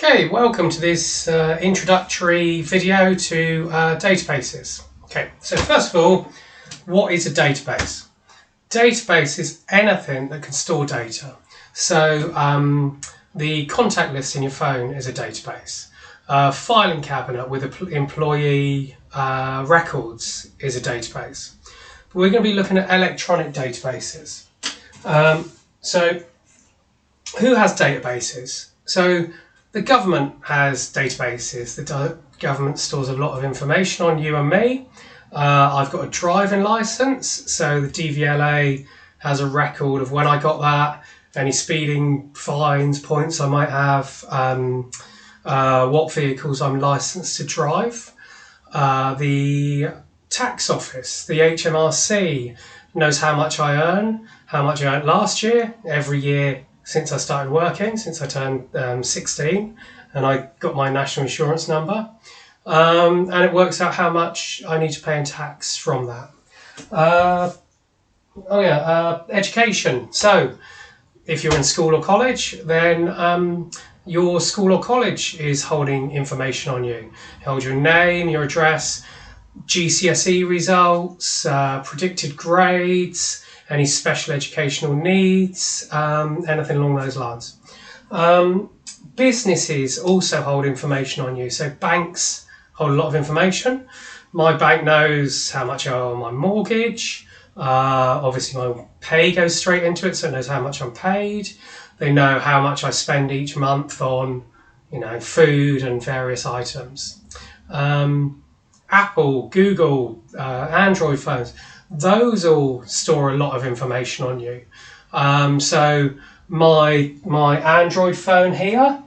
Okay, welcome to this introductory video to databases. Okay, so first of all, what is a database? Database is anything that can store data. So the contact list in your phone is a database. Filing cabinet with employee records is a database. But we're going to be looking at electronic databases. So who has databases? So the government has databases. The government stores a lot of information on you and me. I've got a driving licence, so the DVLA has a record of when I got that, any speeding fines, points I might have, what vehicles I'm licensed to drive. The tax office, the HMRC, knows how much I earn, how much I earned last year, every year since I started working, since I turned 16 and I got my national insurance number. And it works out how much I need to pay in tax from that. Education. So if you're in school or college, then your school or college is holding information on you. It holds your name, your address, GCSE results, predicted grades, any special educational needs, anything along those lines. Businesses also hold information on you. So banks hold a lot of information. My bank knows how much I owe on my mortgage. Obviously my pay goes straight into it, so it knows how much I'm paid. They know how much I spend each month on, food and various items. Apple, Google, Android phones, those all store a lot of information on you. So my Android phone here,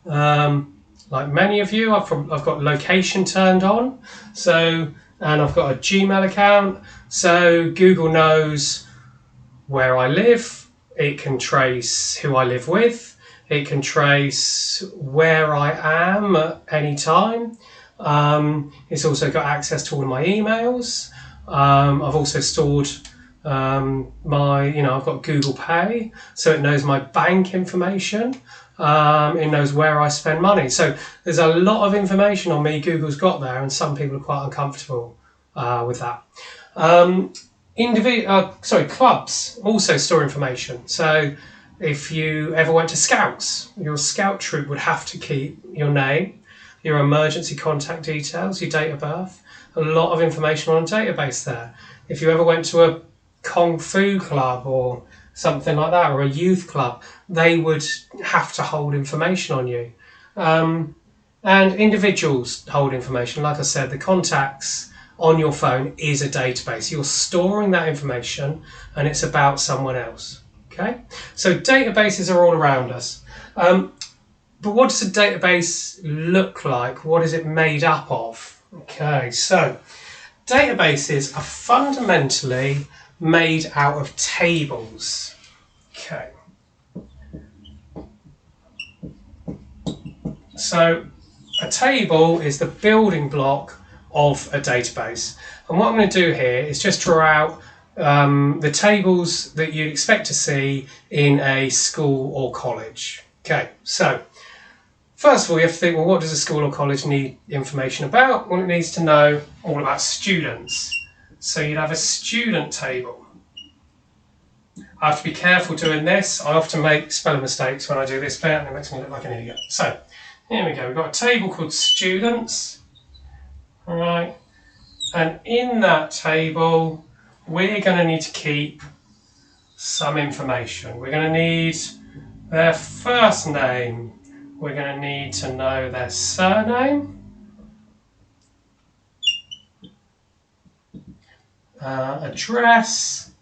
like many of you, I've got location turned on, and I've got a Gmail account, so Google knows where I live. It can trace who I live with. It can trace where I am at any time. It's also got access to all of my emails. I've also stored I've got Google Pay, so it knows my bank information. It knows where I spend money. So there's a lot of information on me Google's got there, and some people are quite uncomfortable with that. Clubs also store information. So if you ever went to Scouts, your Scout troop would have to keep your name, your emergency contact details, your date of birth, a lot of information on a database there. If you ever went to a Kung Fu club or something like that, or a youth club, they would have to hold information on you. And individuals hold information. Like I said, the contacts on your phone is a database. You're storing that information and it's about someone else. Okay? So databases are all around us. But what does a database look like? What is it made up of? Okay, so databases are fundamentally made out of tables. Okay. So a table is the building block of a database. And what I'm going to do here is just draw out the tables that you'd expect to see in a school or college. Okay, so first of all, you have to think, well, what does a school or college need information about? Well, it needs to know all about students. So you'd have a student table. I have to be careful doing this. I often make spelling mistakes when I do this bit, and it makes me look like an idiot. So here we go. We've got a table called students. All right. And in that table, we're going to need to keep some information. We're going to need their first name. We're going to need to know their surname, address,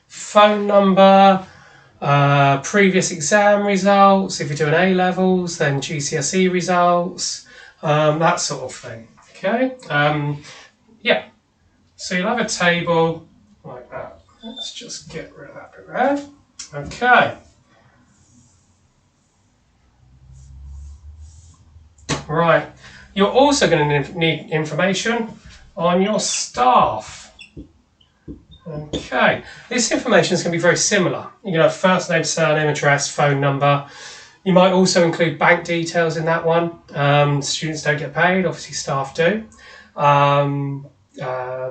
phone number, previous exam results. If you're doing A-levels, then GCSE results, that sort of thing. Okay, so you'll have a table like that. Let's just get rid of that bit there. Okay. Right, you're also going to need information on your staff. Okay, this information is going to be very similar. You're going to have first name, surname, address, phone number. You might also include bank details in that one. Students don't get paid, obviously staff do.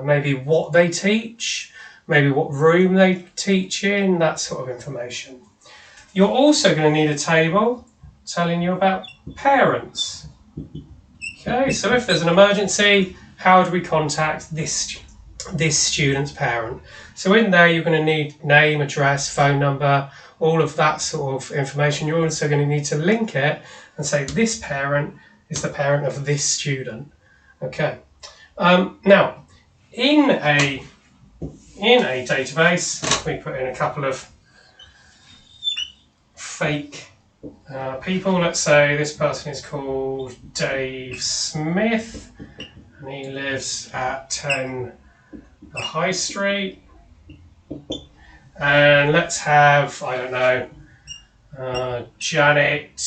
Maybe what they teach, maybe what room they teach in, that sort of information. You're also going to need a table telling you about parents. Okay, so if there's an emergency, how do we contact this student's parent? So in there you're going to need name, address, phone number, all of that sort of information. You're also going to need to link it and say this parent is the parent of this student. Okay. Now, in a database, we put in a couple of fake people. Let's say this person is called Dave Smith and he lives at 10 the High Street. And let's have, I don't know, Janet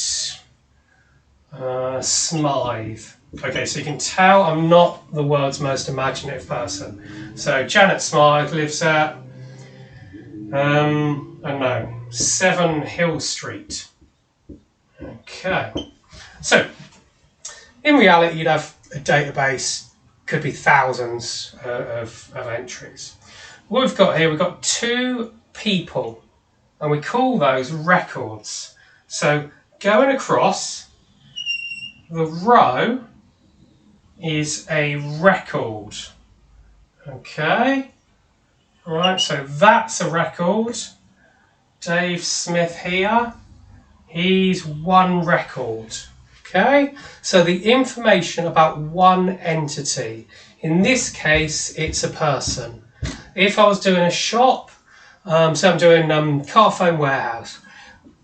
Smythe. Okay, so you can tell I'm not the world's most imaginative person. So Janet Smythe lives at, I don't know, 7 Hill Street. Okay, so in reality you'd have a database, could be thousands of entries. What we've got here, we've got 2 people and we call those records. So going across, the row is a record. Okay, right, so that's a record. Dave Smith here, he's 1 record. Okay, so the information about one entity, in this case it's a person. If I was doing a shop, so I'm doing Carphone Warehouse,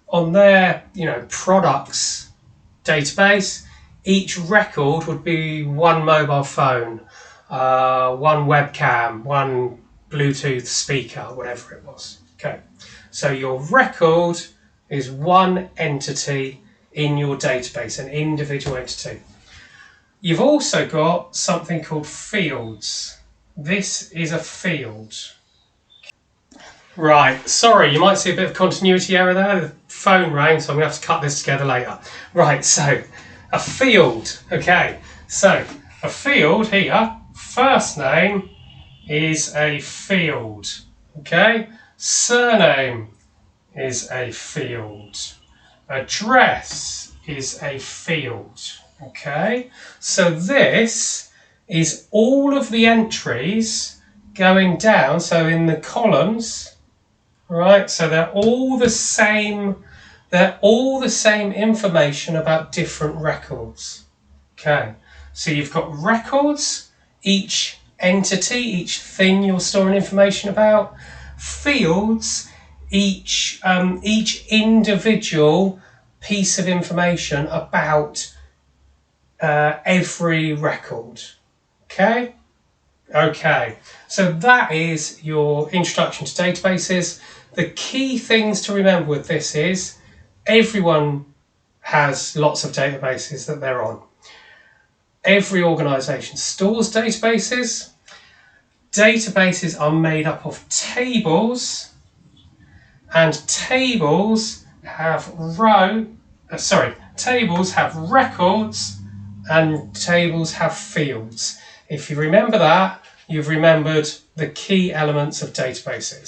on their products database, each record would be 1 mobile phone, 1 webcam, 1 Bluetooth speaker, whatever it was. Okay, so your record is 1 entity in your database, an individual entity. You've also got something called fields. This is a field. Right, sorry, you might see a bit of continuity error there. The phone rang, so I'm going to have to cut this together later. Right, so a field. Okay, so a field here, first name is a field. Okay, surname is a field. Address is a field. Okay, so this is all of the entries going down, so in the columns, right, so they're all the same information about different records. Okay, so you've got records, each entity, each thing you're storing information about, fields, each individual piece of information about every record. Okay? Okay, so that is your introduction to databases. The key things to remember with this is everyone has lots of databases that they're on. Every organisation stores databases. Databases are made up of tables, and tables have tables have records and tables have fields. If you remember that, you've remembered the key elements of databases.